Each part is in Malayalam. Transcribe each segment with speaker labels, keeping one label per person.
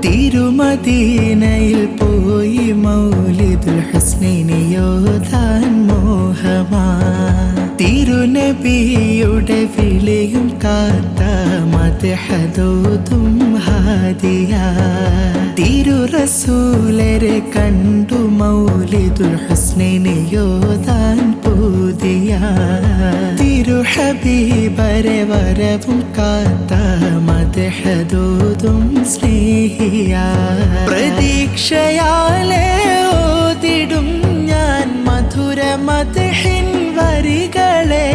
Speaker 1: തിരുമദീനയിൽ പോയി മൗലിദുൽ ഹുസ്നിനിയോതാൻ മോഹമാ. തിരുനബിയുടെ വിളിയും കാത്ത മദ്ഹദോതും ഹാദിയ. തിരുറസൂലരെ കണ്ടു മൗലിദുൽ ഹുസ്നിനിയോതാൻ പൂതിയ. തിരുഹബീബരെ വരവും കാത്ത മദ്ഹദോതും സ്നേഹിയ. പ്രതീക്ഷയാലെ ഓതിടും ഞാൻ മധുര മദ്ഹിൻ വരികളെ.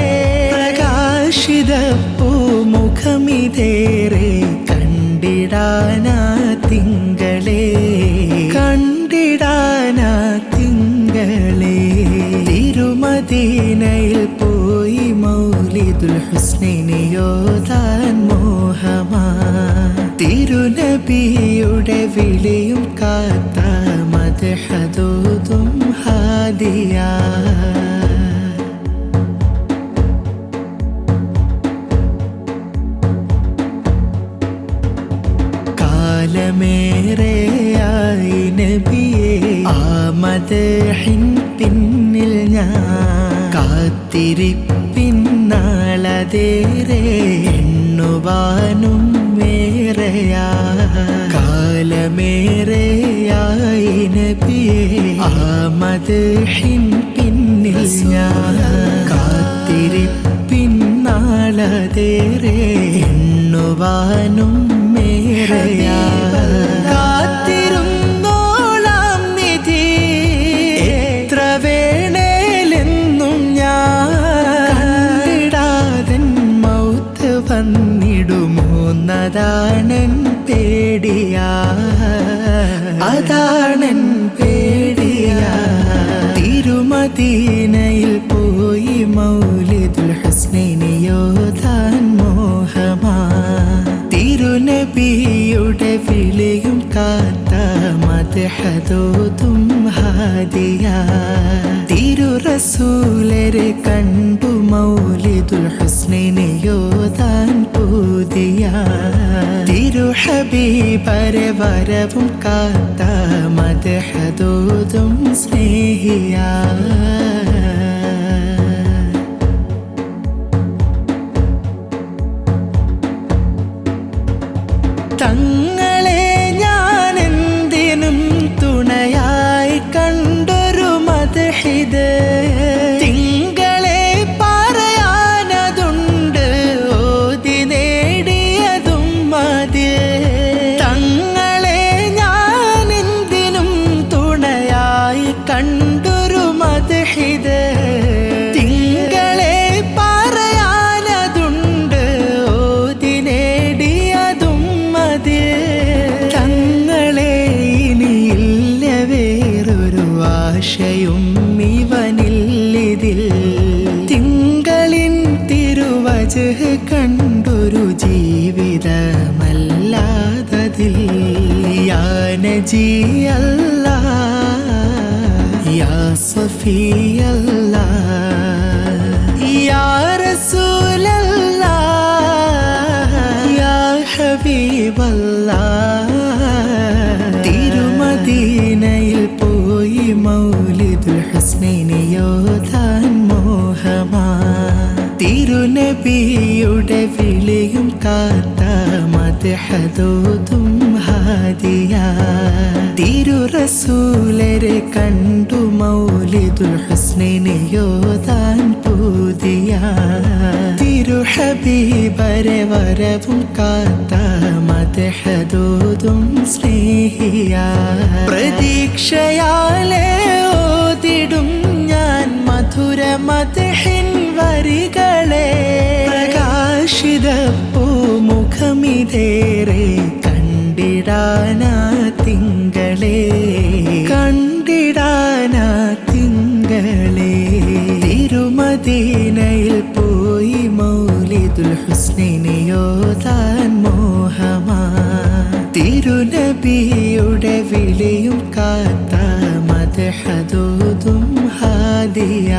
Speaker 1: പ്രകാശിത പൂമുഖമിതേറെ കണ്ടിടാനാ തിങ്കളെ, കണ്ടിടാനാ തിങ്കളെ. തിരുമദീനയിൽ പോയി മൗലിദുൽ ഹുസ്നിനിയോതാൻ മോഹമാ. തിരുനബിയുടെ വിളിയും കാത്ത മദ്ഹദോതും ഹാദിയ. കാലമേറെയായി നബിയേ ആ മദ്ഹിൻ പിന്നിൽ ഞാൻ കാത്തിരിപ്പിൻ നാളതേറെ എണ്ണുവാനും മേറെയാ. കാലമേറെയായി നബിയേ ആ മദ്ഹിൻ പിന്നിൽ ഞാൻ കാത്തിരിപ്പിൻ നാളതേറെ എണ്ണുവാനും മേറെയാ. കാത്തിരുന്നോളാം നിധി എത്ര വേണേലെന്നും ഞാൻ. കണ്ടിടാതൻ മൗത്ത് വന്നിടുമോന്നതാണൻ പേടിയാ, അതാണൻ പേടിയാ. തിരുമദീനയിൽ പോയി മൗലിദുൽ ഹുസ്നിനിയോതാൻ മോഹമാ. തിരുനബിയുടെ വിളിയും കാത്ത മദ്ഹദോതും ഹാദിയ. തിരുറസൂലരെ കണ്ടു മൗലിദുൽ ഹുസ്നിനിയോതാൻ പൂതിയ. തിരുഹബീബരെ വരവും കാത്ത മദ്ഹദോതും സ്നേഹിയ. തങ്ങളെ ഞാൻ എന്തിനും തുണയായി കണ്ടൊരു മദ്ഹിദ്. തിങ്കളെ പറയാനതുണ്ട് ഓതി നേടിയതും മതിൽ. തങ്ങളെ ഞാൻ എന്തിനും തുണയായി കണ്ടൊരു മദ്ഹിദ്. തിങ്കളെ പറയാനതുണ്ട് ഓതി നേടിയതും. തങ്ങളെ ഇനിയില്ല വേറൊരു ആശയും ഇവനില്ലിതിൽ. തിങ്കളിൻ തിരുവജ്ഹ് കണ്ടൊരു ജീവിതമല്ലാതതിൽ. യാ നജി അല്ലാഹ് യാ സഫി അല്ലാഹ് യാ റസൂലല്ലാഹ് യാ ഹബീബല്ലാഹ്. തിരുമദീനയിൽ പോയി മൗലിദുൽ ഹുസ്നിനിയോതാൻ മോഹമാ. തിരുനബിയുടെ വിളിയും കാത്ത മദ്ഹദോതും ഹാദിയ. തിരുറസൂലരെ കണ്ടു മൗലിദുൽ ഹുസ്നിനിയോതാൻ പൂതിയ. തിരുഹബീബരെ വരവും കാത്ത മദ്ഹദോതും സ്നേഹിയ. പ്രതീക്ഷയാലെ ഓതിടും ഞാൻ മധുര മദ്ഹിൻ വരികളെ. പ്രകാശിത പൂമുഖമിതേറെ കണ്ടിടാനാ തിങ്കളെ, കണ്ടിടാനാ തിങ്കളെ. തിരുമദീനയിൽ പോയി മൗലിദുൽ ഹുസ്നിനിയോതാൻ മോഹമാ. തിരുനബിയുടെ വിളിയും കാത്ത മദ്ഹദോതും ഹാദിയ.